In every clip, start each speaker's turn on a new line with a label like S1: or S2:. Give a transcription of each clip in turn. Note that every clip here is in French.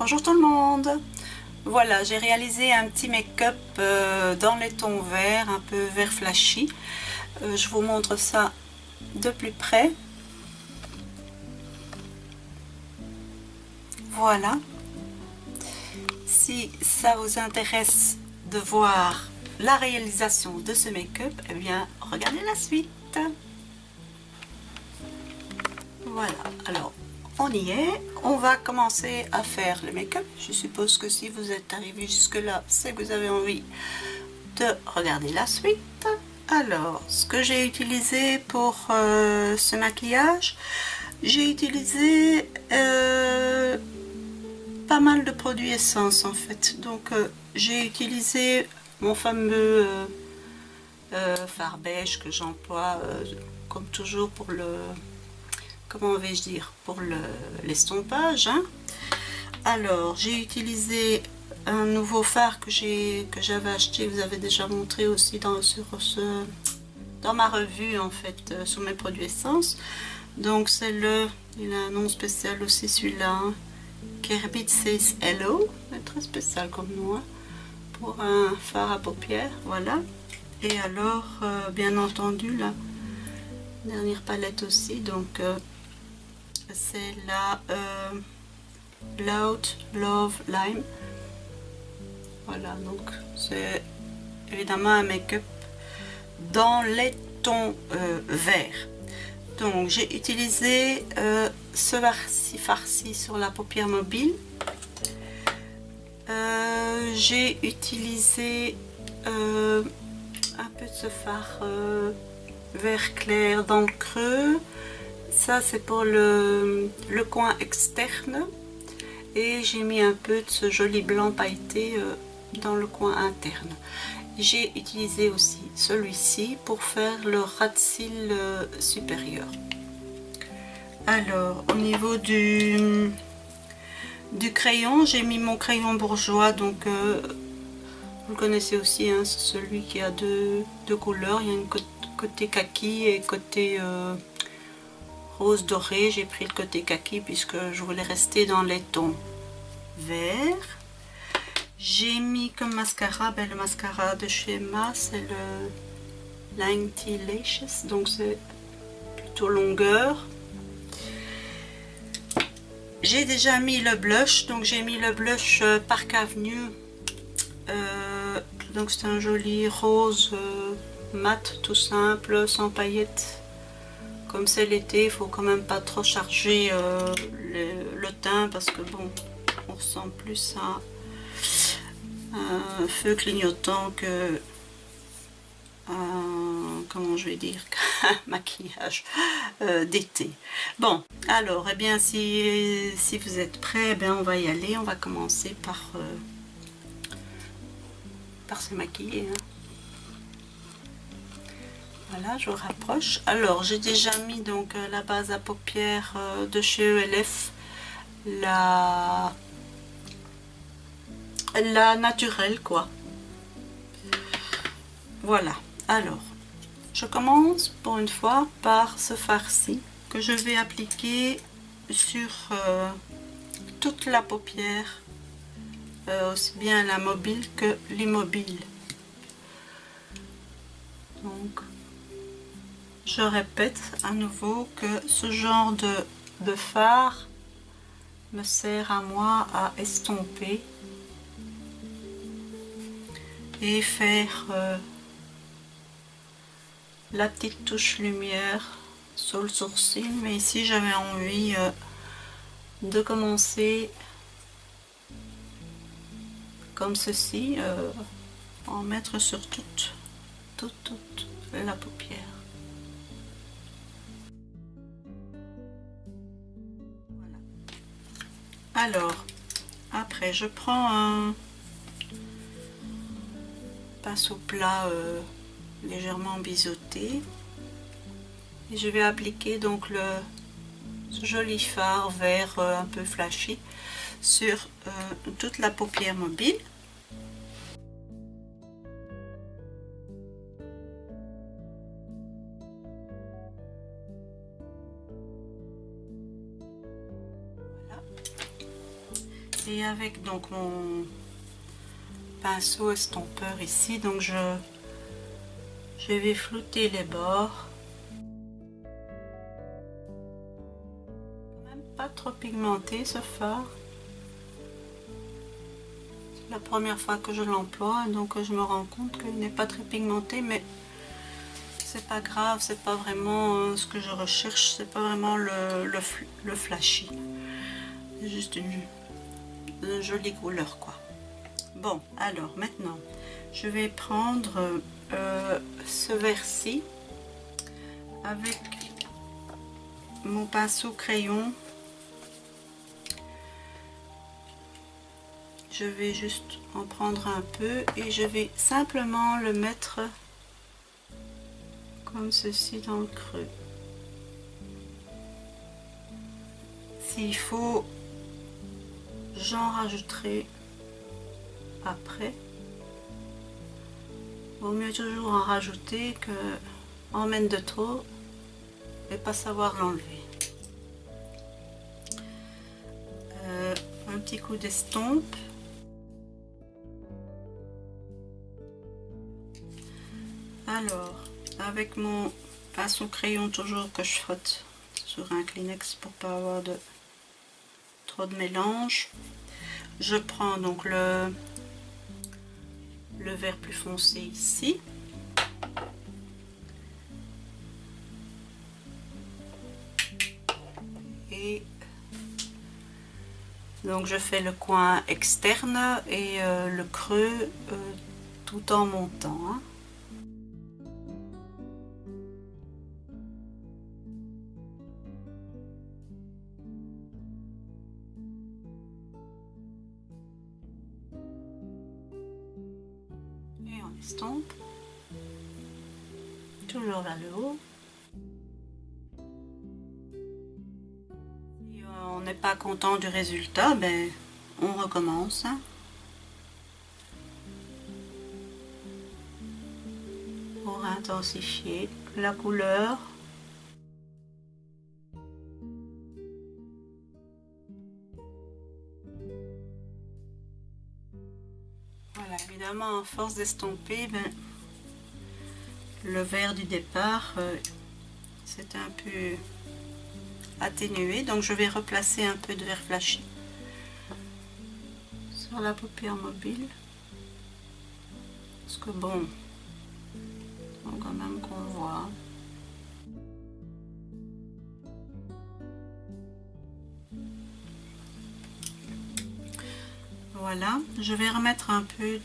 S1: Bonjour tout le monde. Voilà, j'ai réalisé un petit make-up dans les tons verts, un peu vert flashy. Je vous montre ça de plus près. Voilà. Si ça vous intéresse de voir la réalisation de ce make-up, eh bien, regardez la suite. Voilà, alors on y est. On va commencer à faire le make-up. Je suppose que si vous êtes arrivé jusque-là, c'est que vous avez envie de regarder la suite. Alors, ce que j'ai utilisé pour ce maquillage, j'ai utilisé pas mal de produits essence en fait. Donc, j'ai utilisé mon fameux fard beige que j'emploie comme toujours pour le, comment vais-je dire, pour l'estompage, hein. Alors, j'ai utilisé un nouveau fard que j'avais acheté, vous avez déjà montré aussi dans ma revue en fait, sur mes produits essence. Donc c'est il a un nom spécial aussi celui-là, hein. Kerbit Says Hello, c'est très spécial comme nom, hein, pour un fard à paupières, voilà. Et alors, bien entendu, la dernière palette aussi, donc c'est la Loud Love Lime. Voilà, donc c'est évidemment un make-up dans les tons verts. Donc j'ai utilisé ce farci sur la paupière mobile. J'ai utilisé un peu de ce fard vert clair dans le creux. Ça c'est pour le coin externe. Et j'ai mis un peu de ce joli blanc pailleté dans le coin interne. J'ai utilisé aussi celui-ci pour faire le ras de cils supérieur. Alors, au niveau du crayon, j'ai mis mon crayon bourgeois, donc vous le connaissez aussi, hein, c'est celui qui a deux couleurs. Il y a une côté kaki et côté rose doré. J'ai pris le côté kaki puisque je voulais rester dans les tons verts. J'ai mis comme mascara, le mascara de chez Emma, c'est le 90 Lashes, donc c'est plutôt longueur. J'ai déjà mis le blush, donc j'ai mis le blush Park Avenue, donc c'est un joli rose mat tout simple, sans paillettes. Comme c'est l'été, il faut quand même pas trop charger le teint parce que bon, on ressent plus à un feu clignotant que comment je vais dire, un maquillage d'été. Bon, alors, eh bien, si vous êtes prêts, eh bien, on va y aller. On va commencer par se maquiller, hein. Voilà, je rapproche. Alors, j'ai déjà mis donc la base à paupières de chez ELF, la naturelle, quoi. Voilà, alors, je commence pour une fois par ce farci que je vais appliquer sur toute la paupière, aussi bien la mobile que l'immobile. Donc, je répète à nouveau que ce genre de fard me sert à moi à estomper et faire la petite touche lumière sur le sourcil. Mais ici j'avais envie de commencer comme ceci, en mettre sur toute la paupière. Voilà. Alors après je prends un pinceau plat légèrement biseauté et je vais appliquer donc ce joli fard vert un peu flashy sur toute la paupière mobile. Et avec donc mon pinceau estompeur ici, donc je vais flouter les bords. Quand même pas trop pigmenté ce fard. C'est la première fois que je l'emploie, donc je me rends compte qu'il n'est pas très pigmenté, mais c'est pas grave, c'est pas vraiment ce que je recherche, c'est pas vraiment le flashy. C'est juste une jolie couleur quoi. Bon, alors maintenant je vais prendre ce verre-ci avec mon pinceau crayon. Je vais juste en prendre un peu et je vais simplement le mettre comme ceci dans le creux. S'il faut, j'en rajouterai après. Vaut mieux toujours en rajouter que en mettre de trop et pas savoir l'enlever. Un petit coup d'estompe. Alors, avec mon pinceau crayon toujours que je frotte sur un Kleenex pour pas avoir trop de mélange, je prends donc le vert plus foncé ici. Et donc je fais le coin externe et le creux tout en montant. Hein. Et on estompe. Toujours vers le haut. Si on n'est pas content du résultat, ben on recommence. Hein. Pour intensifier la couleur. Voilà, évidemment, à force d'estomper, ben, le vert du départ c'est un peu atténué, donc je vais replacer un peu de vert flashy sur la paupière mobile. Parce que bon, faut quand même qu'on voit. Voilà, je vais remettre un peu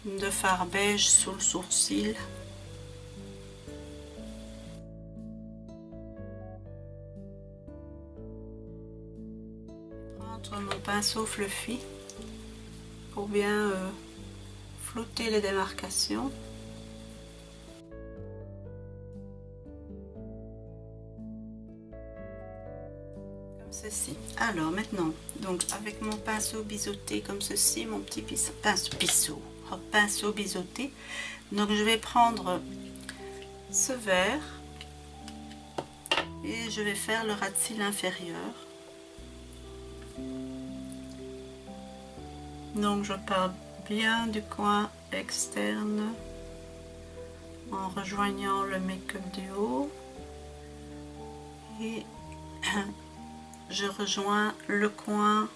S1: de fard beige sous le sourcil. Prendre mon pinceau fluffy pour bien flouter les démarcations. Ceci. Alors maintenant, donc avec mon pinceau biseauté comme ceci, mon petit pinceau biseauté, donc je vais prendre ce vert et je vais faire le ras de cils inférieur. Donc je pars bien du coin externe en rejoignant le make-up du haut et je rejoins le coin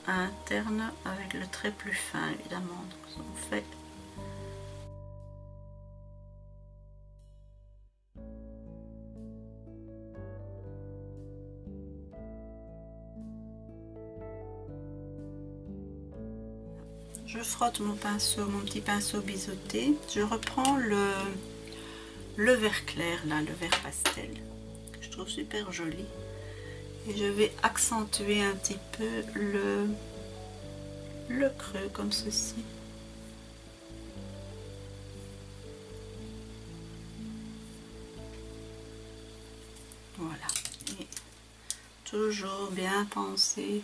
S1: interne avec le trait plus fin évidemment. Donc on fait je frotte mon pinceau, mon petit pinceau biseauté, je reprends le vert clair là, le vert pastel que je trouve super joli. Et je vais accentuer un petit peu le creux comme ceci. Voilà. Et toujours bien penser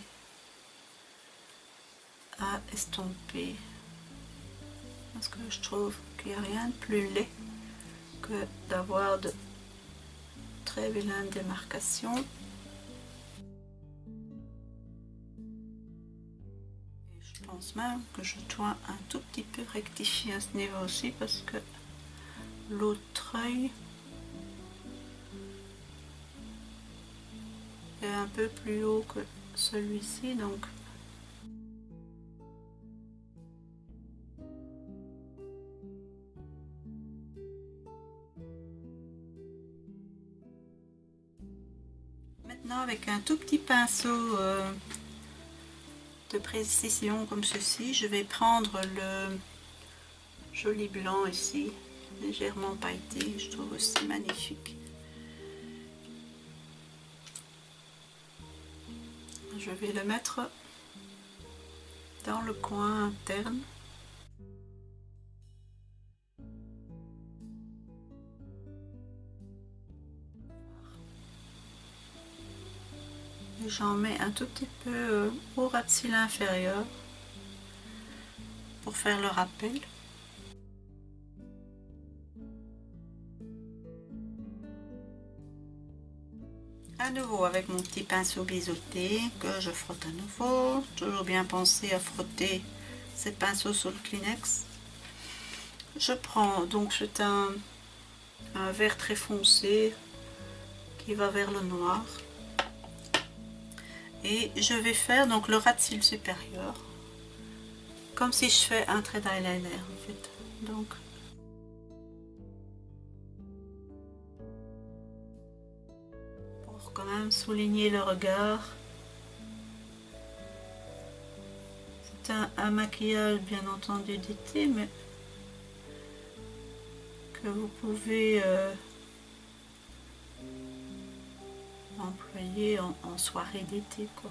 S1: à estomper. Parce que je trouve qu'il n'y a rien de plus laid que d'avoir de très vilaines démarcations. pense même que je dois un tout petit peu rectifier à ce niveau aussi parce que l'autre œil est un peu plus haut que celui-ci, donc maintenant avec un tout petit pinceau de précision comme ceci, je vais prendre le joli blanc ici, légèrement pailleté, je trouve aussi magnifique. Je vais le mettre dans le coin interne. J'en mets un tout petit peu au ras de cils inférieur pour faire le rappel. À nouveau avec mon petit pinceau biseauté que je frotte à nouveau. Toujours bien penser à frotter ces pinceaux sur le Kleenex. Je prends donc c'est un vert très foncé qui va vers le noir. Et je vais faire donc le ras de cils supérieur comme si je fais un trait d'eyeliner en fait. Donc pour quand même souligner le regard. C'est un maquillage bien entendu d'été, mais que vous pouvez employer en soirée d'été quoi.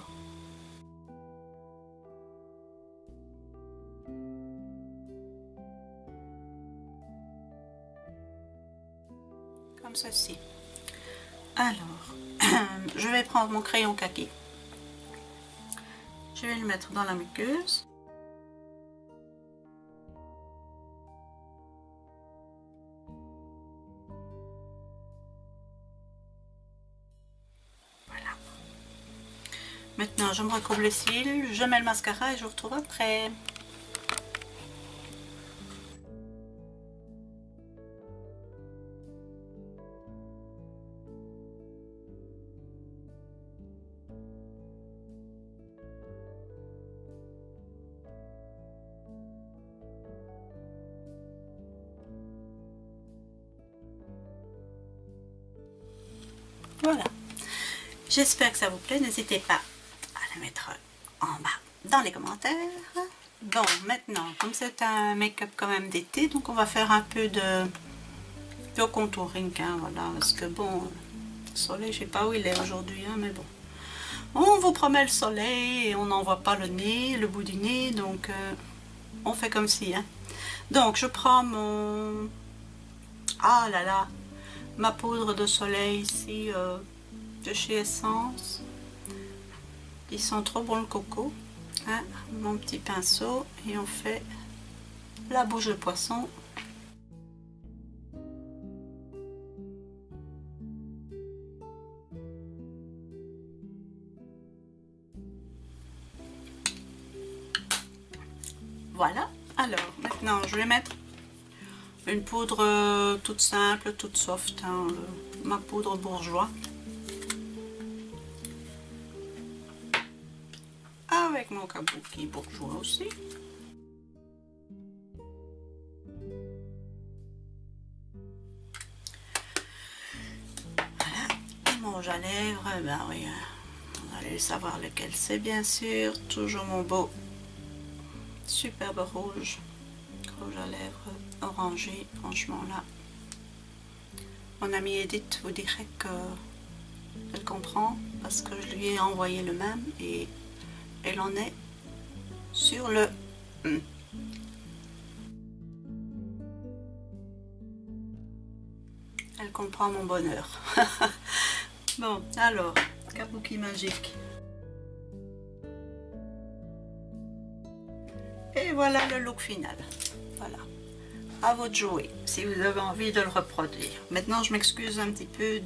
S1: Comme ceci. Alors, je vais prendre mon crayon kaki. Je vais le mettre dans la muqueuse. Voilà. Maintenant, je me recouvre les cils, je mets le mascara et je vous retrouve après. Voilà, j'espère que ça vous plaît, n'hésitez pas à la mettre en bas dans les commentaires. Bon, maintenant, comme c'est un make-up quand même d'été, donc on va faire un peu de contouring, hein, voilà, parce que bon, le soleil, je sais pas où il est aujourd'hui, hein, mais bon. On vous promet le soleil et on n'en voit pas le nez, le bout du nez, donc on fait comme si, hein. Donc, je prends mon... Ah là là, ma poudre de soleil ici de chez Essence. Ils sont trop bons le coco. Hein, mon petit pinceau et on fait la bouche de poisson. Voilà, alors maintenant je vais mettre une poudre toute simple, toute soft, hein, ma poudre bourgeois. Avec mon kabuki bourgeois aussi. Voilà, et mon rouge à lèvres, ben oui, vous allez savoir lequel c'est bien sûr. Toujours mon beau superbe rouge à lèvres orangé, franchement là. Mon amie Edith vous dirait qu'elle comprend parce que je lui ai envoyé le même et elle en est sur le Elle comprend mon bonheur. Bon, alors, kabuki magique. Et voilà le look final. Voilà. À vous de jouer si vous avez envie de le reproduire. Maintenant, je m'excuse un petit peu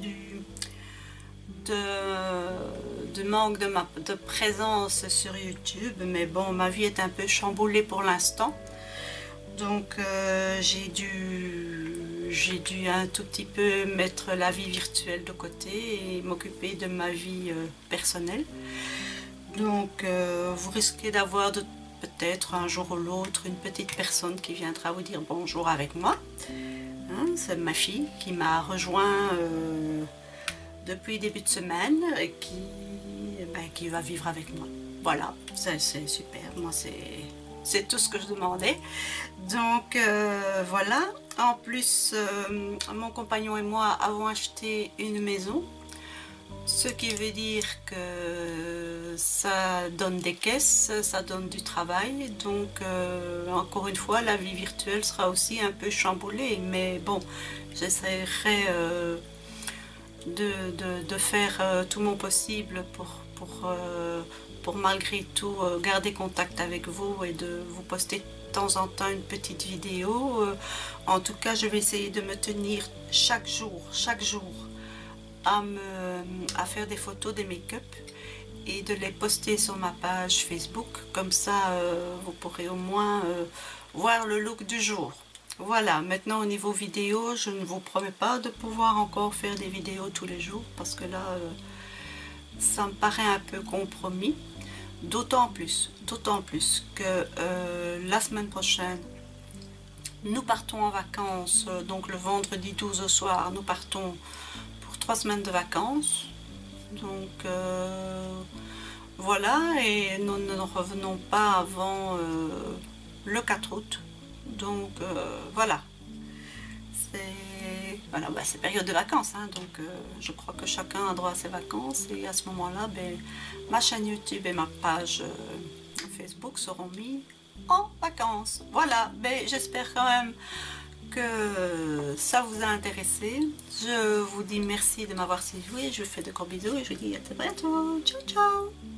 S1: de manque de présence sur YouTube, mais bon, ma vie est un peu chamboulée pour l'instant. Donc j'ai dû un tout petit peu mettre la vie virtuelle de côté et m'occuper de ma vie personnelle. Donc vous risquez d'avoir peut-être un jour ou l'autre une petite personne qui viendra vous dire bonjour avec moi. Hein, c'est ma fille qui m'a rejoint depuis début de semaine et qui va vivre avec moi. Voilà, c'est super. Moi, c'est tout ce que je demandais. Donc voilà. En plus, mon compagnon et moi avons acheté une maison. Ce qui veut dire que ça donne des caisses, ça donne du travail. Donc encore une fois, la vie virtuelle sera aussi un peu chamboulée. Mais bon, j'essaierai de faire tout mon possible pour malgré tout garder contact avec vous et de vous poster de temps en temps une petite vidéo. En tout cas, je vais essayer de me tenir chaque jour à faire des photos des make-up et de les poster sur ma page Facebook. Comme ça, vous pourrez au moins voir le look du jour. Voilà, maintenant au niveau vidéo, je ne vous promets pas de pouvoir encore faire des vidéos tous les jours parce que là, ça me paraît un peu compromis. D'autant plus que la semaine prochaine, nous partons en vacances, donc le vendredi 12 au soir, nous partons pour 3 semaines de vacances. Donc voilà, et nous ne revenons pas avant le 4 août. Donc voilà, voilà, c'est période de vacances, hein, donc je crois que chacun a droit à ses vacances et à ce moment-là, ma chaîne YouTube et ma page Facebook seront mis en vacances. Voilà, j'espère quand même que ça vous a intéressé. Je vous dis merci de m'avoir suivi, je vous fais de gros bisous et je vous dis à très bientôt. Ciao ciao.